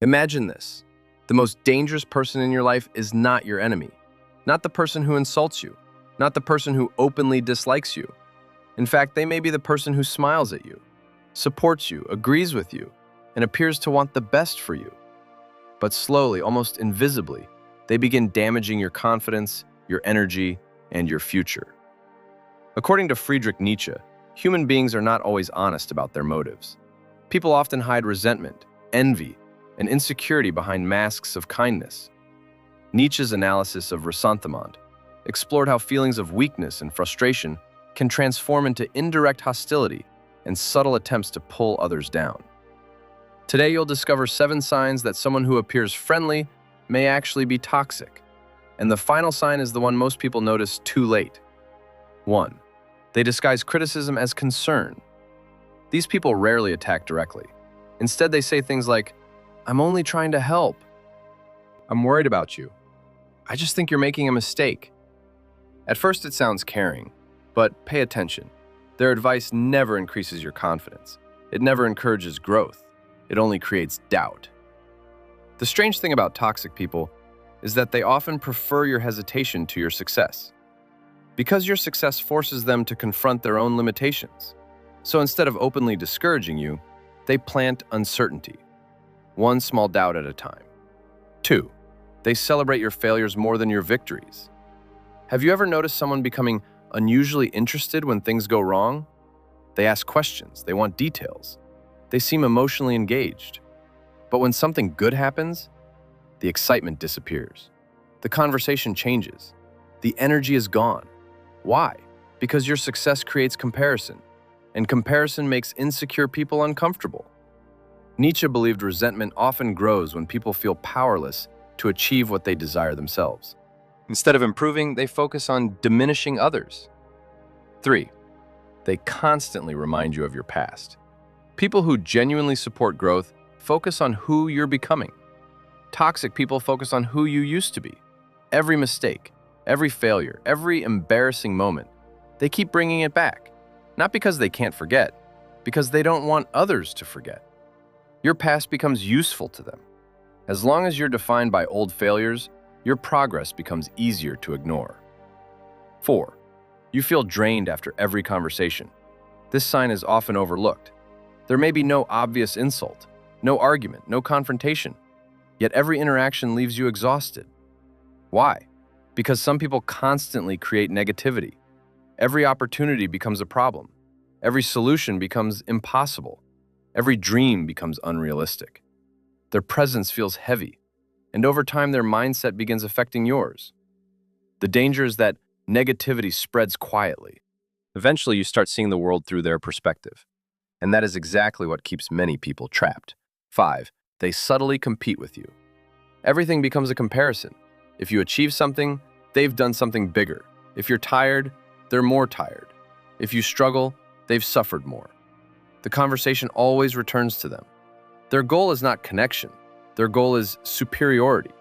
Imagine this. The most dangerous person in your life is not your enemy, not the person who insults you, not the person who openly dislikes you. In fact, they may be the person who smiles at you, supports you, agrees with you, and appears to want the best for you. But slowly, almost invisibly, they begin damaging your confidence, your energy, and your future. According to Friedrich Nietzsche, human beings are not always honest about their motives. People often hide resentment, envy, and insecurity behind masks of kindness. Nietzsche's analysis of ressentiment explored how feelings of weakness and frustration can transform into indirect hostility and subtle attempts to pull others down. Today, you'll discover 7 signs that someone who appears friendly may actually be toxic. And the final sign is the one most people notice too late. 1. They disguise criticism as concern. These people rarely attack directly. Instead, they say things like, "I'm only trying to help. I'm worried about you. I just think you're making a mistake." At first, it sounds caring, but pay attention. Their advice never increases your confidence. It never encourages growth. It only creates doubt. The strange thing about toxic people is that they often prefer your hesitation to your success, because your success forces them to confront their own limitations. So instead of openly discouraging you, they plant uncertainty, one small doubt at a time. 2. They celebrate your failures more than your victories. Have you ever noticed someone becoming unusually interested when things go wrong? They ask questions, they want details, they seem emotionally engaged. But when something good happens, the excitement disappears. The conversation changes. The energy is gone. Why? Because your success creates comparison, and comparison makes insecure people uncomfortable. Nietzsche believed resentment often grows when people feel powerless to achieve what they desire themselves. Instead of improving, they focus on diminishing others. 3. They constantly remind you of your past. People who genuinely support growth focus on who you're becoming. Toxic people focus on who you used to be. Every mistake, every failure, every embarrassing moment, they keep bringing it back. Not because they can't forget, because they don't want others to forget. Your past becomes useful to them. As long as you're defined by old failures, your progress becomes easier to ignore. 4. You feel drained after every conversation. This sign is often overlooked. There may be no obvious insult, no argument, no confrontation, yet every interaction leaves you exhausted. Why? Because some people constantly create negativity. Every opportunity becomes a problem. Every solution becomes impossible. Every dream becomes unrealistic. Their presence feels heavy, and over time their mindset begins affecting yours. The danger is that negativity spreads quietly. Eventually, you start seeing the world through their perspective. And that is exactly what keeps many people trapped. 5. They subtly compete with you. Everything becomes a comparison. If you achieve something, they've done something bigger. If you're tired, they're more tired. If you struggle, they've suffered more. The conversation always returns to them. Their goal is not connection. Their goal is superiority.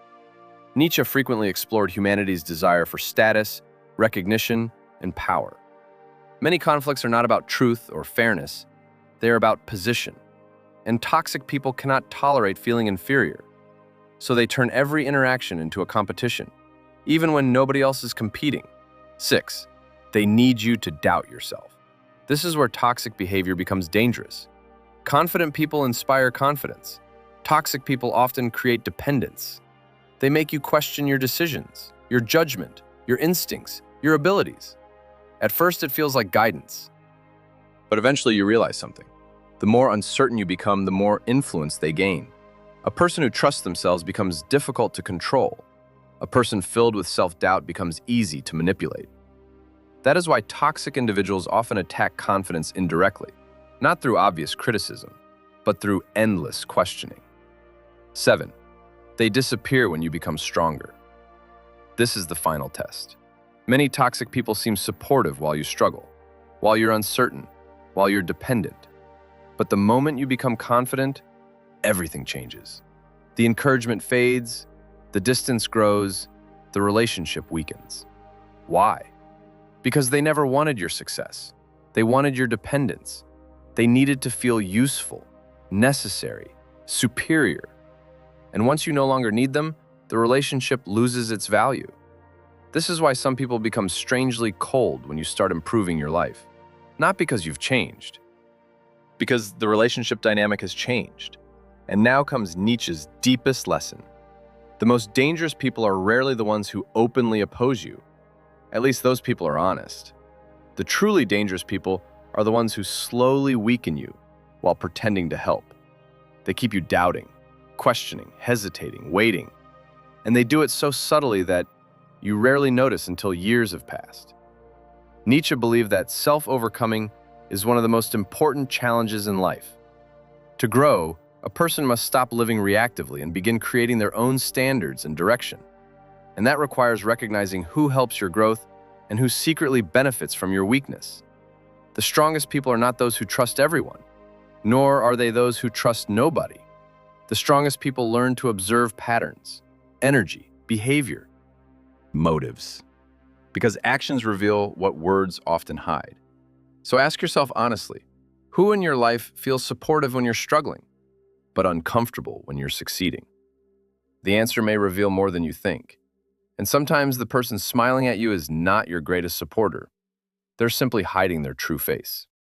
Nietzsche frequently explored humanity's desire for status, recognition, and power. Many conflicts are not about truth or fairness. They are about position. And toxic people cannot tolerate feeling inferior. So they turn every interaction into a competition, even when nobody else is competing. 6. They need you to doubt yourself. This is where toxic behavior becomes dangerous. Confident people inspire confidence. Toxic people often create dependence. They make you question your decisions, your judgment, your instincts, your abilities. At first, it feels like guidance. But eventually you realize something. The more uncertain you become, the more influence they gain. A person who trusts themselves becomes difficult to control. A person filled with self-doubt becomes easy to manipulate. That is why toxic individuals often attack confidence indirectly, not through obvious criticism, but through endless questioning. 7. They disappear when you become stronger. This is the final test. Many toxic people seem supportive while you struggle, while you're uncertain, while you're dependent. But the moment you become confident, everything changes. The encouragement fades, the distance grows, the relationship weakens. Why? Because they never wanted your success. They wanted your dependence. They needed to feel useful, necessary, superior. And once you no longer need them, the relationship loses its value. This is why some people become strangely cold when you start improving your life. Not because you've changed, because the relationship dynamic has changed. And now comes Nietzsche's deepest lesson. The most dangerous people are rarely the ones who openly oppose you. At least those people are honest. The truly dangerous people are the ones who slowly weaken you while pretending to help. They keep you doubting, questioning, hesitating, waiting. And they do it so subtly that you rarely notice until years have passed. Nietzsche believed that self-overcoming is one of the most important challenges in life. To grow, a person must stop living reactively and begin creating their own standards and direction. And that requires recognizing who helps your growth and who secretly benefits from your weakness. The strongest people are not those who trust everyone, nor are they those who trust nobody. The strongest people learn to observe patterns, energy, behavior, motives, because actions reveal what words often hide. So ask yourself honestly, who in your life feels supportive when you're struggling, but uncomfortable when you're succeeding? The answer may reveal more than you think. And sometimes the person smiling at you is not your greatest supporter. They're simply hiding their true face.